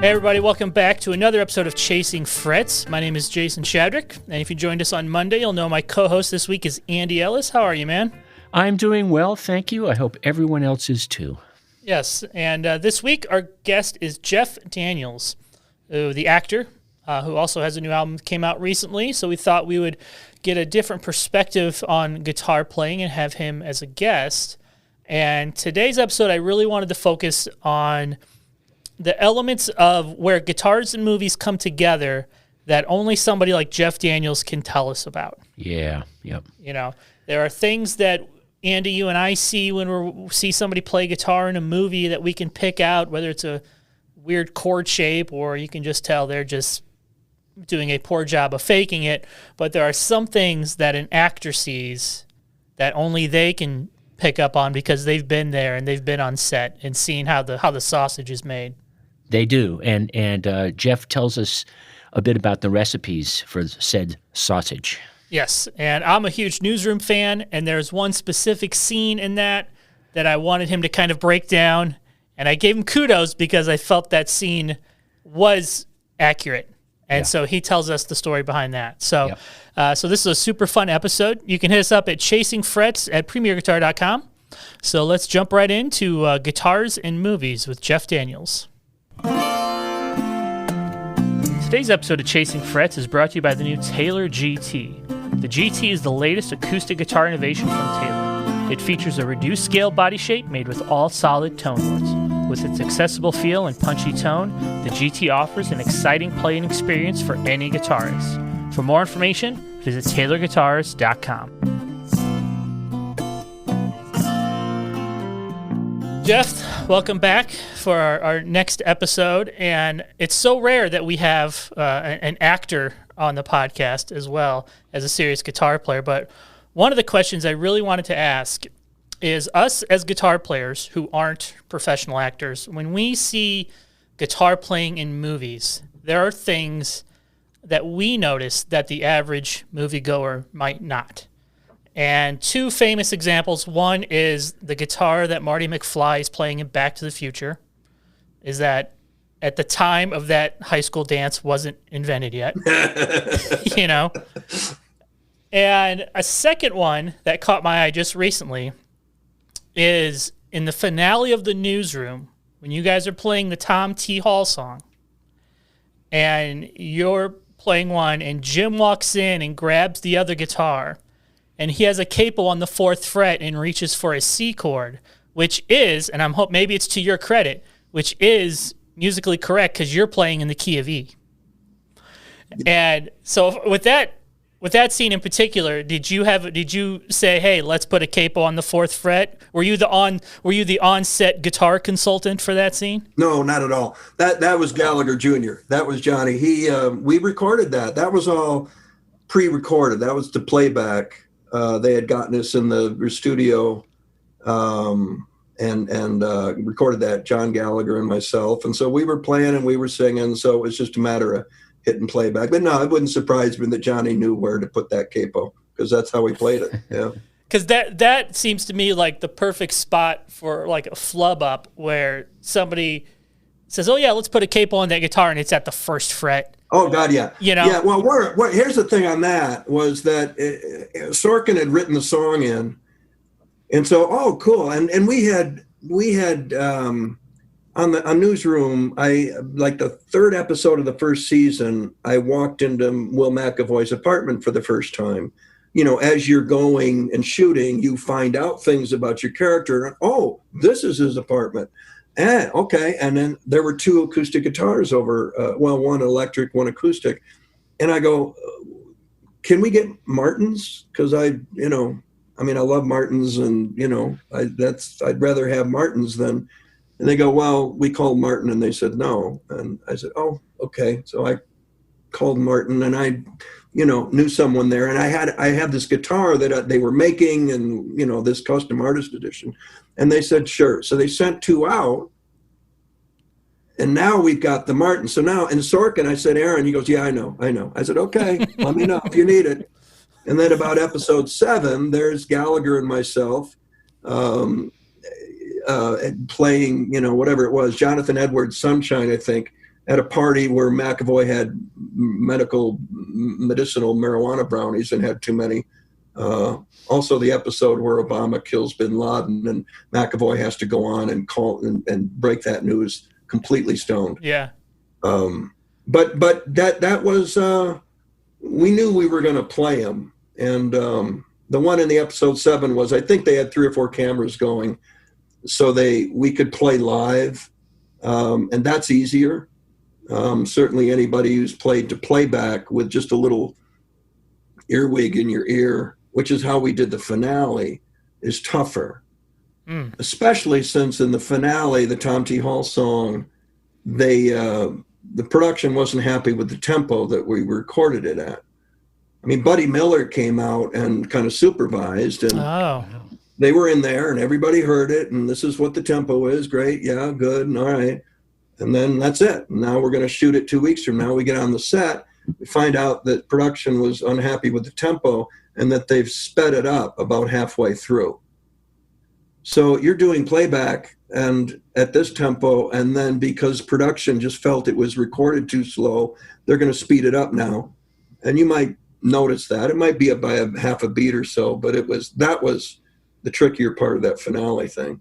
Hey everybody, welcome back to another episode of Chasing Frets. My name is Jason Shadrick, and if you joined us on Monday, you'll know my co-host this week is Andy Ellis. How are you, man? I'm doing well, thank you. I hope everyone else is too. Yes, and this week our guest is Jeff Daniels, the actor, who also has a new album that came out recently, so we thought we would get a different perspective on guitar playing and have him as a guest. And today's episode, I really wanted to focus on the elements of where guitars and movies come together that only somebody like Jeff Daniels can tell us about. Yeah, yep. You know, there are things that Andy, you and I see when we see somebody play guitar in a movie that we can pick out, whether it's a weird chord shape or you can just tell they're just doing a poor job of faking it. But there are some things that an actor sees that only they can pick up on because they've been there and they've been on set and seen how the sausage is made. They do, and Jeff tells us a bit about the recipes for said sausage. Yes, and I'm a huge Newsroom fan, and there's one specific scene in that I wanted him to kind of break down, and I gave him kudos because I felt that scene was accurate. And so he tells us the story behind that. So so this is a super fun episode. You can hit us up at chasingfrets at premierguitar.com. So let's jump right into guitars and movies with Jeff Daniels. Today's episode of Chasing Frets is brought to you by the new Taylor GT. The GT is the latest acoustic guitar innovation from Taylor. It features a reduced scale body shape made with all solid tone woods. With its accessible feel and punchy tone, the GT offers an exciting playing experience for any guitarist. For more information, visit taylorguitars.com. Jeff, welcome back for our next episode, and it's so rare that we have an actor on the podcast as well as a serious guitar player, but one of the questions I really wanted to ask is us as guitar players who aren't professional actors, when we see guitar playing in movies, there are things that we notice that the average moviegoer might not. And two famous examples. One is the guitar that Marty McFly is playing in Back to the Future. Is that at the time of that high school dance wasn't invented yet. You know? And a second one that caught my eye just recently is in the finale of the Newsroom, when you guys are playing the Tom T. Hall song, and you're playing one, and Jim walks in and grabs the other guitar, and he has a capo on the 4th fret and reaches for a C chord, which is, and I'm hope maybe it's to your credit, which is musically correct because you're playing in the key of E. And so with that scene in particular, did you say, hey, let's put a capo on the 4th fret? Were you the on-set guitar consultant for that scene? No, not at all. That was Gallagher Jr. That was Johnny. We recorded that. That was all pre-recorded. That was the playback. They had gotten us in the studio and recorded that, John Gallagher and myself. And so we were playing and we were singing. So it was just a matter of hitting playback. But no, it wouldn't surprise me that Johnny knew where to put that capo because that's how we played it. Yeah. Because that seems to me like the perfect spot for like a flub up where somebody says, oh, yeah, let's put a capo on that guitar, and it's at the 1st fret. Oh, God, yeah. You know? Yeah, well, here's the thing on that was that Sorkin had written the song in. And so, oh, cool. And we had on Newsroom, like the 3rd episode of the 1st season, I walked into Will McAvoy's apartment for the first time. You know, as you're going and shooting, you find out things about your character. And, oh, this is his apartment. Okay. And then there were 2 acoustic guitars over, one electric, one acoustic. And I go, can we get Martins? Because I love Martins, and, I'd rather have Martins than, and they go, well, we called Martin, and they said no. And I said, oh, okay. So I called Martin, and I, knew someone there. And I had this guitar that they were making, and, this custom artist edition. And they said, sure. So they sent 2 out. And now we've got the Martin. So now in Sorkin, I said, Aaron, he goes, yeah, I know. I said, okay, let me know if you need it. And then about episode 7, there's Gallagher and myself playing, whatever it was, Jonathan Edwards' Sunshine, I think. at a party where McAvoy had medicinal marijuana brownies and had too many. Also, the episode where Obama kills bin Laden and McAvoy has to go on and call and break that news completely stoned. Yeah. But that was we knew we were going to play him, and the one in the episode 7 was, I think they had 3 or 4 cameras going, so we could play live, and that's easier. Certainly, anybody who's played to playback with just a little earwig in your ear, which is how we did the finale, is tougher. Especially since in the finale, the Tom T. Hall song, the production wasn't happy with the tempo that we recorded it at. I mean, Buddy Miller came out and kind of supervised, and they were in there, and everybody heard it, and this is what the tempo is. Great, yeah, good, and all right. And then that's it. Now we're going to shoot it 2 weeks from now. We get on the set, we find out that production was unhappy with the tempo and that they've sped it up about halfway through. So you're doing playback and at this tempo, and then because production just felt it was recorded too slow, they're going to speed it up now. And you might notice that. It might be by a half a beat or so, but that was the trickier part of that finale thing.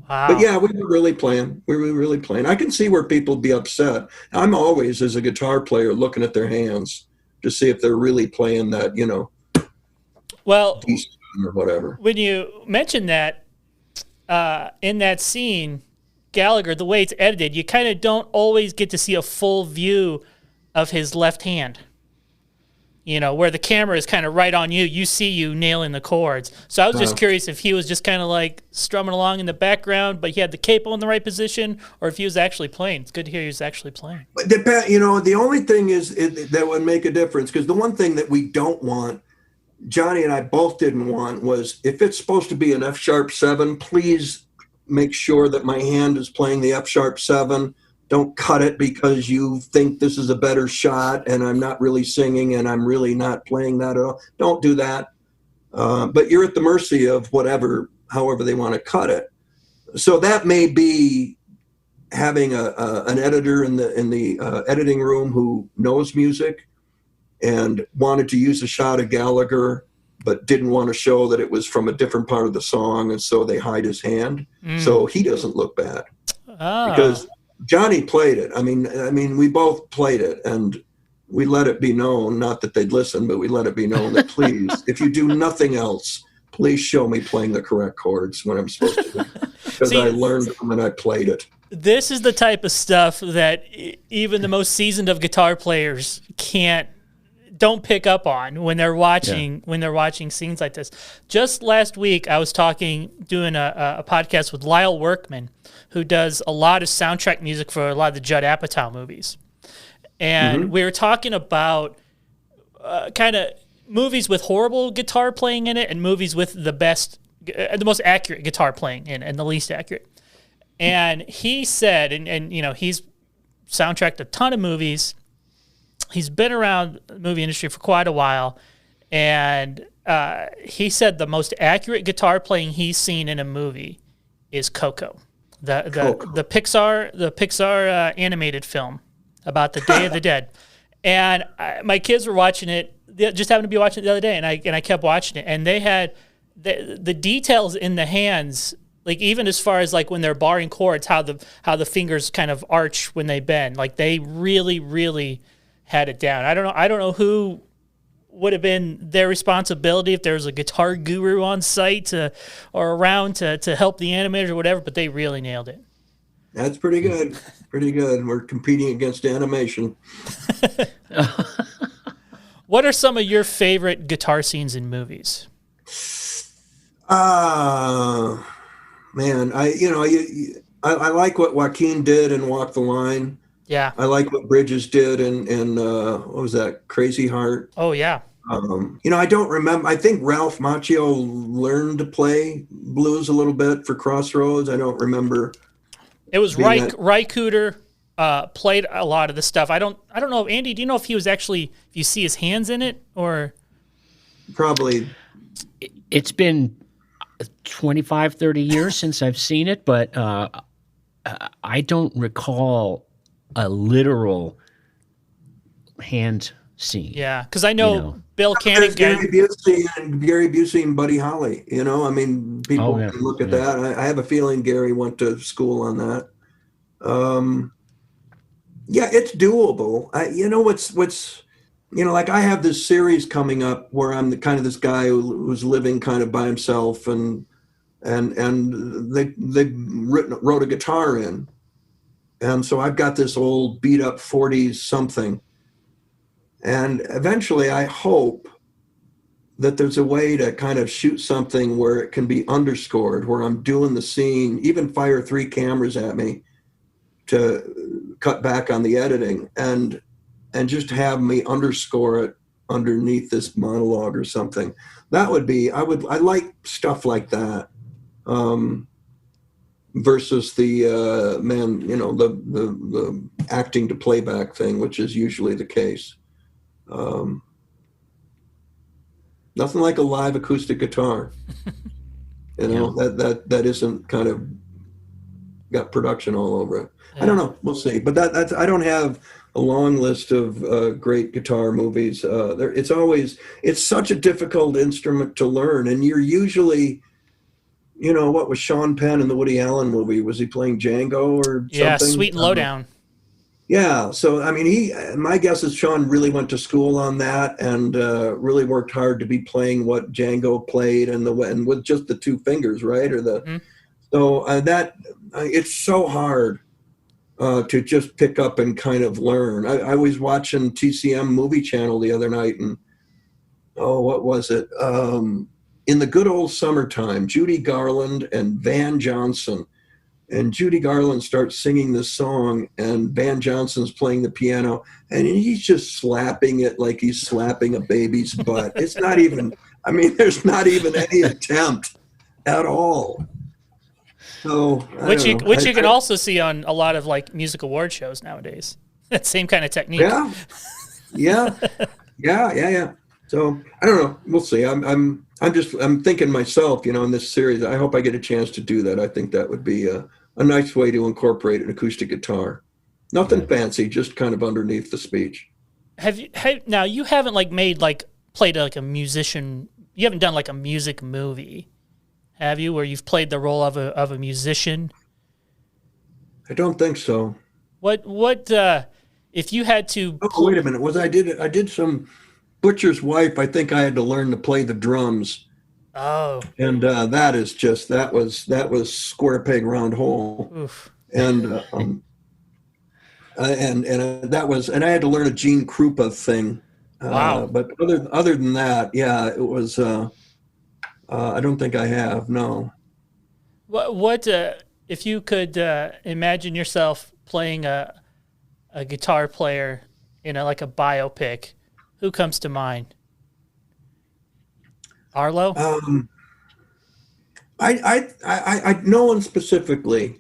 Wow. But yeah, we were really playing. I can see where people be upset. I'm always, as a guitar player, looking at their hands to see if they're really playing that, well, or whatever. When you mentioned that, in that scene, Gallagher, the way it's edited, you kind of don't always get to see a full view of his left hand. Where the camera is kind of right on you, you see you nailing the chords. So I was just curious if he was just kind of like strumming along in the background, but he had the capo in the right position, or if he was actually playing. It's good to hear he was actually playing. The only thing is that would make a difference, because the one thing that we don't want, Johnny and I both didn't want, was if it's supposed to be an F-sharp 7, please make sure that my hand is playing the F-sharp 7. Don't cut it because you think this is a better shot and I'm not really singing and I'm really not playing that at all. Don't do that. But you're at the mercy of however they want to cut it. So that may be having an editor in the editing room who knows music and wanted to use a shot of Gallagher, but didn't want to show that it was from a different part of the song, and so they hide his hand so he doesn't look bad. Because Johnny played it. I mean, we both played it, and we let it be known, not that they'd listen, but we let it be known that please, if you do nothing else, please show me playing the correct chords when I'm supposed to. Because I learned them and I played it. This is the type of stuff that even the most seasoned of guitar players don't pick up on when they're watching scenes like this. Just last week, I was doing a podcast with Lyle Workman, who does a lot of soundtrack music for a lot of the Judd Apatow movies. And we were talking about kind of movies with horrible guitar playing in it and movies with the most accurate guitar playing in it and the least accurate. And he said, and he's soundtracked a ton of movies. He's been around the movie industry for quite a while, and he said the most accurate guitar playing he's seen in a movie is Coco, the Pixar animated film about the Day of the Dead. And my kids were watching it, just happened to be watching it the other day, and I kept watching it, and they had the details in the hands, like even as far as like when they're barring chords, how the fingers kind of arch when they bend, like they really, really had it down. I don't know who would have been their responsibility, if there was a guitar guru on site or around to help the animators or whatever, but they really nailed it. That's pretty good. Pretty good. We're competing against animation. What are some of your favorite guitar scenes in movies? Man, I like what Joaquin did in Walk the Line. Yeah. I like what Bridges did in what was that, Crazy Heart? Oh, yeah. I don't remember. I think Ralph Macchio learned to play blues a little bit for Crossroads. I don't remember. It was Ry Cooder played a lot of the stuff. I don't know, Andy, do you know if he was actually, if you see his hands in it, or? Probably. It's been 25, 30 years since I've seen it, but I don't recall a literal hand scene. Yeah, because I know, You know. Bill There's Canning. Gary Busey and Buddy Holly. You know, I mean, people Oh, yeah, can look at yeah. that. I have a feeling Gary went to school on that. Yeah, it's doable. You know what's you know, like I have this series coming up where I'm the kind of this guy who's living kind of by himself, and they wrote a guitar in, and so I've got this old beat up 40s something, and eventually I hope that there's a way to kind of shoot something where it can be underscored, where I'm doing the scene, even fire 3 cameras at me to cut back on the editing, and just have me underscore it underneath this monologue or something. That would be, I like stuff like that, versus the man, you know, the acting to playback thing, which is usually the case. Nothing like a live acoustic guitar, you know. That isn't kind of got production all over it. Yeah. I don't know. We'll see. But that's, I don't have a long list of great guitar movies. It's such a difficult instrument to learn, and you're usually, you know, what was Sean Penn in the Woody Allen movie? Was he playing Django or something? Yeah, Sweet and Lowdown. Yeah. So I mean, my guess is Sean really went to school on that and really worked hard to be playing what Django played, and with just the 2 fingers, right? Or the Mm-hmm. So it's so hard to just pick up and kind of learn. I was watching TCM Movie Channel the other night, and what was it? In the Good Old Summertime, Judy Garland and Van Johnson. And Judy Garland starts singing this song, and Van Johnson's playing the piano, and he's just slapping it like he's slapping a baby's butt. It's not even, I mean, there's not even any attempt at all. So, Which you can also see on a lot of like music award shows nowadays. That same kind of technique. Yeah. So I don't know. We'll see. I'm thinking myself, you know, in this series, I hope I get a chance to do that. I think that would be a nice way to incorporate an acoustic guitar. Nothing fancy, just kind of underneath the speech. Now you haven't played like a musician. You haven't done like a music movie, have you? Where you've played the role of a musician? I don't think so. What if you had to? Oh, wait a minute. I did some Butcher's Wife. I think I had to learn to play the drums. Oh. And that was square peg round hole. Oof. And that was, and I had to learn a Gene Krupa thing. Wow. But other than that, yeah, it was. I don't think I have. No. What if you could imagine yourself playing a guitar player in a biopic? Who comes to mind? Arlo? I no one specifically,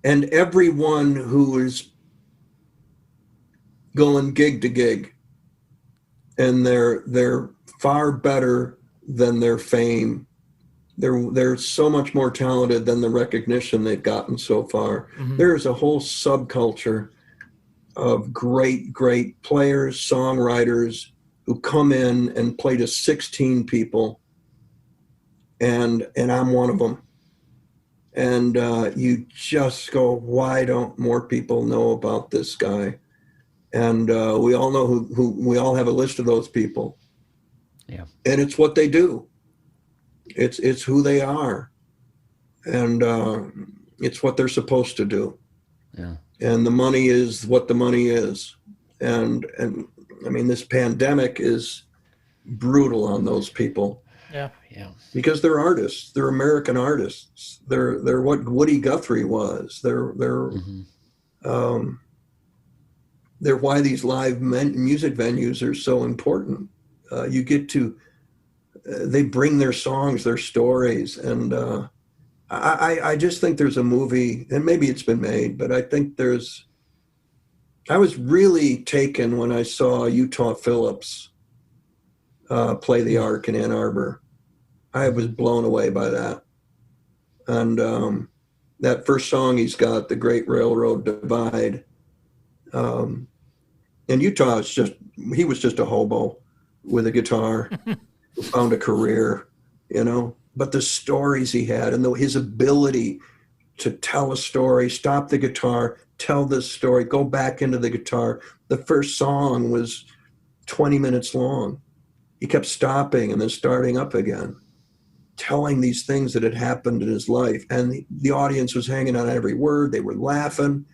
and everyone who is going gig to gig, and they're far better than their fame. They're so much more talented than the recognition they've gotten so far. Mm-hmm. There's a whole subculture of great players, songwriters who come in and play to 16 people, and I'm one of them. And you just go, why don't more people know about this guy? And we all know who we all have a list of those people. Yeah. And it's what they do. It's who they are, and it's what they're supposed to do. Yeah. And the money is what the money is, and I mean, this pandemic is brutal on those people. Yeah. Because they're artists. They're American artists. They're what Woody Guthrie was. They're why these live music venues are so important. You get to, they bring their songs, their stories, and I just think there's a movie, and maybe it's been made, but I think I was really taken when I saw Utah Phillips play the Ark in Ann Arbor. I was blown away by that. And that first song he's got, The Great Railroad Divide. In Utah, he was just a hobo with a guitar who found a career, but the stories he had and his ability to tell a story, stop the guitar, tell this story, go back into the guitar. The first song was 20 minutes long. He kept stopping and then starting up again, telling these things that had happened in his life. And the audience was hanging on every word. They were laughing.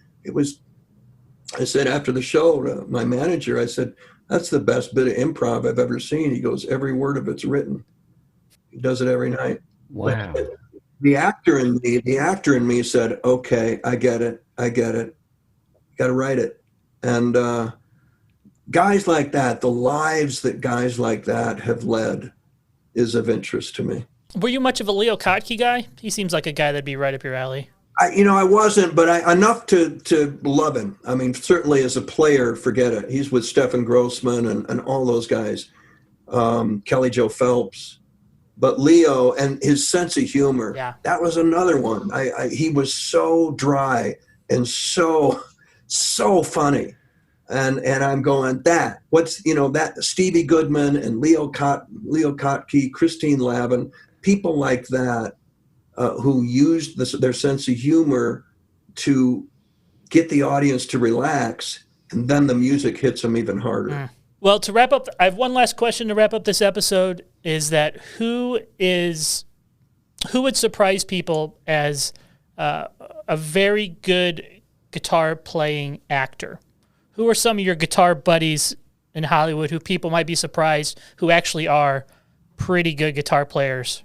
I said after the show to my manager, I said, that's the best bit of improv I've ever seen. He goes, every word of it's written. He does it every night. Wow. But the actor in me said, okay, I get it. Got to write it. And guys like that, the lives that guys like that have led is of interest to me. Were you much of a Leo Kottke guy? He seems like a guy that'd be right up your alley. I wasn't, but enough to love him. I mean, certainly as a player, forget it. He's with Stefan Grossman and all those guys, Kelly Joe Phelps. But Leo and his sense of humor, that was another one. He was so dry and so funny. And I'm going, that Stevie Goodman and Leo Kottke, Christine Lavin, people like that, who used their sense of humor to get the audience to relax, and then the music hits them even harder. Well, to wrap up, I have one last question to wrap up this episode, is that who would surprise people as a very good guitar playing actor? Who are some of your guitar buddies in Hollywood who people might be surprised who actually are pretty good guitar players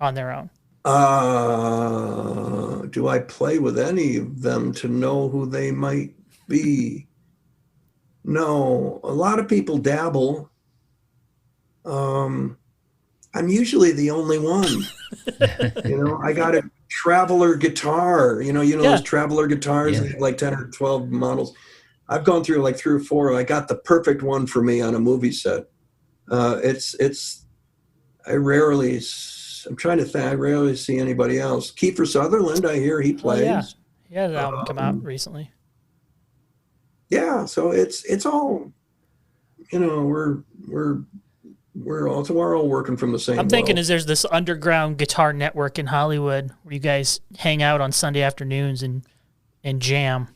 on their own? Do I play with any of them to know who they might be? No, a lot of people dabble. I'm usually the only one. I got a Traveler guitar, those Traveler guitars, they have like 10 or 12 models. I've gone through like 3 or 4. I got the perfect one for me on a movie set. I'm trying to think. I rarely see anybody else. Kiefer Sutherland, I hear he plays. He had an album come out recently. Yeah, so it's all, we're all working from the same. I'm thinking there's this underground guitar network in Hollywood where you guys hang out on Sunday afternoons and jam.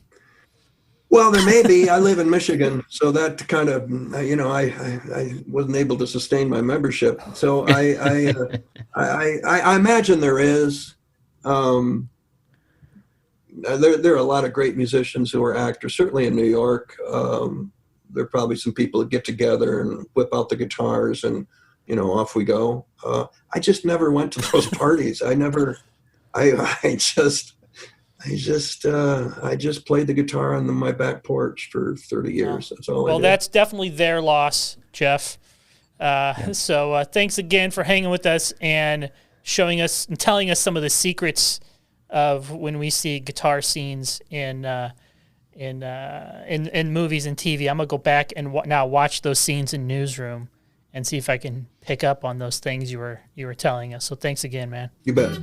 Well, there may be. I live in Michigan, so that kind of, I wasn't able to sustain my membership. So I imagine there is. There are a lot of great musicians who are actors, certainly in New York. There are probably some people that get together and whip out the guitars and, off we go. I just never went to those parties. I just played the guitar on my back porch for 30 years. That's all I did. Well, that's definitely their loss, Jeff. So thanks again for hanging with us and showing us and telling us some of the secrets of when we see guitar scenes in movies and TV. I'm gonna go back and now watch those scenes in Newsroom and see if I can pick up on those things you were telling us. So thanks again, man. You bet.